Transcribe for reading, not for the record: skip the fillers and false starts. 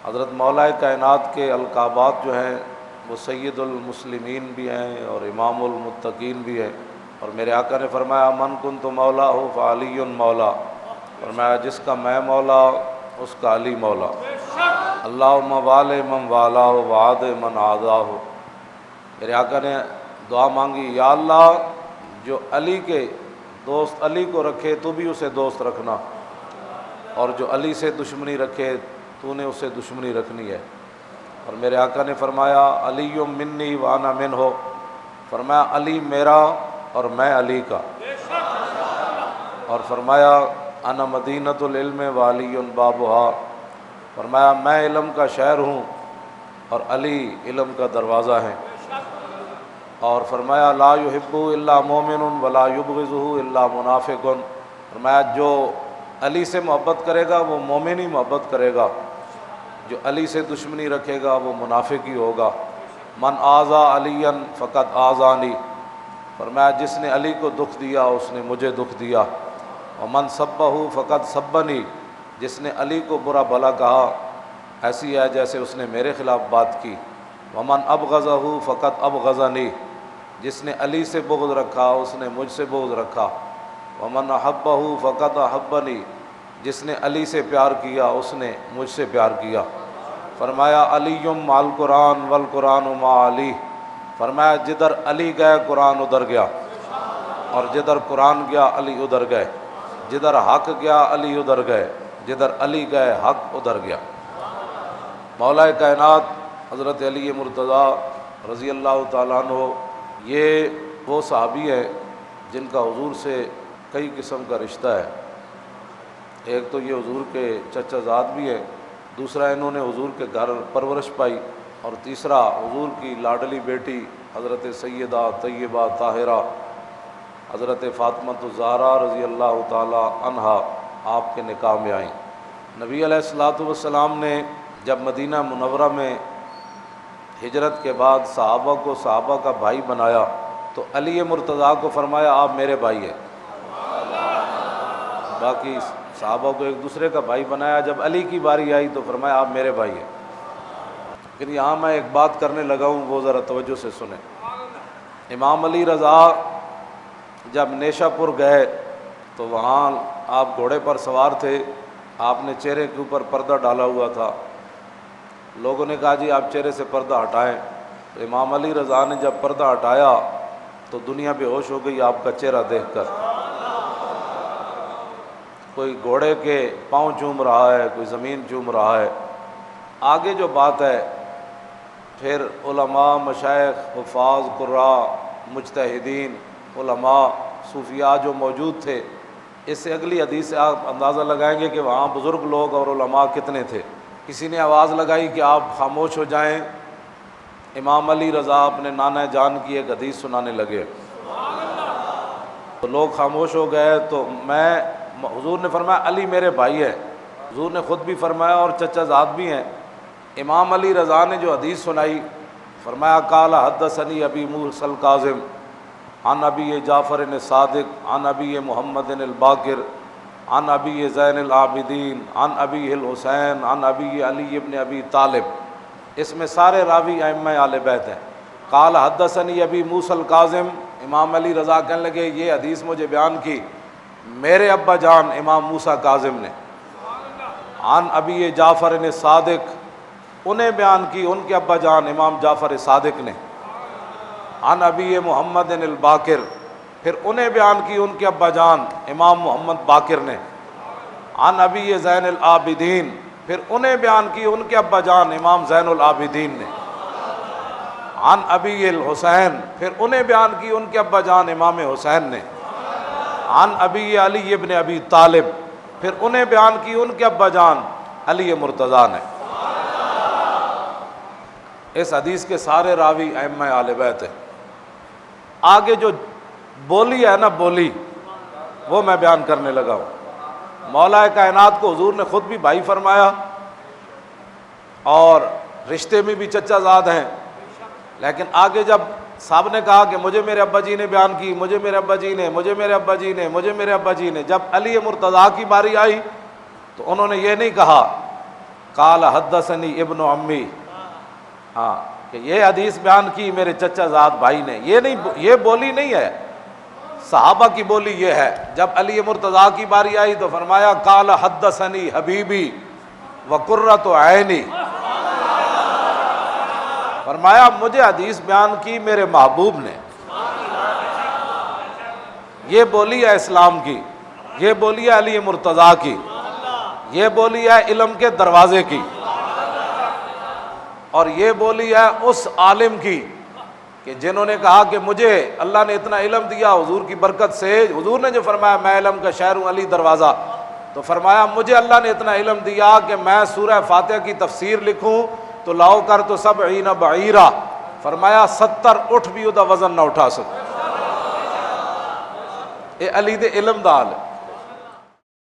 حضرت مولا کائنات کے القابات جو ہیں وہ سید المسلمین بھی ہیں اور امام المتقین بھی ہیں، اور میرے آقا نے فرمایا من کنت مولا ہو فعلی مولا، فرمایا جس کا میں مولا اس کا علی مولا۔ اللہم وال من والا ہو وعاد من عادا ہو۔ میرے آقا نے دعا مانگی، یا اللہ جو علی کے دوست علی کو رکھے تو بھی اسے دوست رکھنا، اور جو علی سے دشمنی رکھے تو نے اسے دشمنی رکھنی ہے۔ اور میرے آقا نے فرمایا علی منی وانا منہ، فرمایا علی میرا اور میں علی کا، اور فرمایا انا مدینۃ العلم وعلی بابھا، فرمایا میں علم کا شہر ہوں اور علی علم کا دروازہ ہے۔ اور فرمایا لا یحب الا مومن ولا یبغضہ الا منافق، فرمایا جو علی سے محبت کرے گا وہ مومن ہی محبت کرے گا، جو علی سے دشمنی رکھے گا وہ منافق ہی ہوگا۔ من آذا علی فقد آذانی، فرمایا جس نے علی کو دکھ دیا اس نے مجھے دکھ دیا۔ ومن سبہ فقد سبنی، جس نے علی کو برا بھلا کہا ایسی ہے جیسے اس نے میرے خلاف بات کی۔ ومن ابغضہ فقد ابغضنی، جس نے علی سے بغض رکھا اس نے مجھ سے بغض رکھا۔ ومن احبہ فقد احبنی، جس نے علی سے پیار کیا اس نے مجھ سے پیار کیا۔ فرمایا علی مع القرآن والقرآن مع علی، فرمایا جدھر علی گئے قرآن ادھر گیا، اور جدھر قرآن گیا علی ادھر گئے، جدھر حق گیا علی ادھر گئے، جدھر علی گئے حق ادھر گیا۔ مولا کائنات حضرت علی مرتضیٰ رضی اللہ تعالیٰ عنہ یہ وہ صحابی ہیں جن کا حضور سے کئی قسم کا رشتہ ہے۔ ایک تو یہ حضور کے چچا زاد بھی ہے، دوسرا انہوں نے حضور کے گھر پرورش پائی، اور تیسرا حضور کی لاڈلی بیٹی حضرت سیدہ طیبہ طاہرہ حضرت فاطمہ الزہرا رضی اللہ تعالی عنہا آپ کے نکاح میں آئیں۔ نبی علیہ الصلوۃ والسلام نے جب مدینہ منورہ میں ہجرت کے بعد صحابہ کو صحابہ کا بھائی بنایا تو علی مرتضیٰ کو فرمایا آپ میرے بھائی ہیں، باقی صحابہ کو ایک دوسرے کا بھائی بنایا، جب علی کی باری آئی تو فرمایا آپ میرے بھائی ہیں۔ لیکن یہاں میں ایک بات کرنے لگا ہوں وہ ذرا توجہ سے سنیں۔ امام علی رضا جب نیشا پور گئے تو وہاں آپ گھوڑے پر سوار تھے، آپ نے چہرے کے اوپر پردہ ڈالا ہوا تھا، لوگوں نے کہا جی آپ چہرے سے پردہ ہٹائیں، تو امام علی رضا نے جب پردہ ہٹایا تو دنیا بے ہوش ہو گئی آپ کا چہرہ دیکھ کر۔ کوئی گھوڑے کے پاؤں چوم رہا ہے، کوئی زمین چوم رہا ہے۔ آگے جو بات ہے پھر علماء، مشائخ، حفاظ، قراء، مجتہدین، علماء، صوفیاء جو موجود تھے، اس سے اگلی حدیث سے آپ اندازہ لگائیں گے کہ وہاں بزرگ لوگ اور علماء کتنے تھے۔ کسی نے آواز لگائی کہ آپ خاموش ہو جائیں، امام علی رضا اپنے نانا جان کی ایک حدیث سنانے لگے، تو لوگ خاموش ہو گئے۔ تو حضور نے فرمایا علی میرے بھائی ہے، حضور نے خود بھی فرمایا اور چچا زاد بھی ہیں۔ امام علی رضا نے جو حدیث سنائی فرمایا قال حدثنی ابی موسیٰ الکاظم عن ابی جعفر الصادق عن ابی محمد الباقر عن ابی زین العابدین عن ابی الحسین عن ابی علی ابن ابی طالب، اس میں سارے راوی ائمہ اہل بیت ہیں۔ قال حدثنی ابی موسیٰ الکاظم، امام علی رضا کہنے لگے یہ حدیث مجھے بیان کی میرے ابا جان امام موسیٰ کاظم نے، عن ابی جعفر الصادق، انہیں بیان کی ان کے ابا جان امام جعفر صادق نے، عن ابی محمد الباقر، پھر انہیں بیان کی ان کے ابا جان امام محمد باقر نے، عن ابی زین العابدین، پھر انہیں بیان کی ان کے ابا جان امام زین العابدین نے، عن ابی الحسین، پھر انہیں بیان کی ان کے ابا جان امام حسین نے، عن ابی علی ابن ابی طالب، پھر انہیں بیان کی ان کے ابا جان علی مرتضیٰ نے۔ اس حدیث کے سارے راوی ائمہ اہل بیت ہیں۔ آگے جو بولی ہے نا بولی، وہ میں بیان کرنے لگا ہوں۔ مولا کائنات کو حضور نے خود بھی بھائی فرمایا اور رشتے میں بھی چچا زاد ہیں، لیکن آگے جب صاحب نے کہا کہ مجھے میرے ابا جی نے بیان کی، مجھے میرے ابا جی نے، مجھے میرے ابا جی نے، مجھے میرے ابا جی نے، جب علی مرتضیٰ کی باری آئی تو انہوں نے یہ نہیں کہا قال حدثنی ابن عمی، ہاں کہ یہ حدیث بیان کی میرے چچا زاد بھائی نے. یہ نہیں، یہ بولی نہیں ہے، صحابہ کی بولی یہ ہے. جب علی مرتضیٰ کی باری آئی تو فرمایا قال حدثنی حبیبی وقرۃ عینی، فرمایا مجھے حدیث بیان کی میرے محبوب نے. یہ بولی ہے اسلام کی، یہ بولی ہے علی مرتضیٰ کی، یہ بولی ہے علم کے دروازے کی، اور یہ بولی ہے اس عالم کی کہ جنہوں نے کہا کہ مجھے اللہ نے اتنا علم دیا حضور کی برکت سے. حضور نے جو فرمایا میں علم کا شہر ہوں علی دروازہ، تو فرمایا مجھے اللہ نے اتنا علم دیا کہ میں سورہ فاتحہ کی تفسیر لکھوں تو لاؤ کر تو 70 بعیرہ، فرمایا 70 اٹھ بھی وہ وزن نہ اٹھا سکے. یہ علی دے علم دا حال ہے.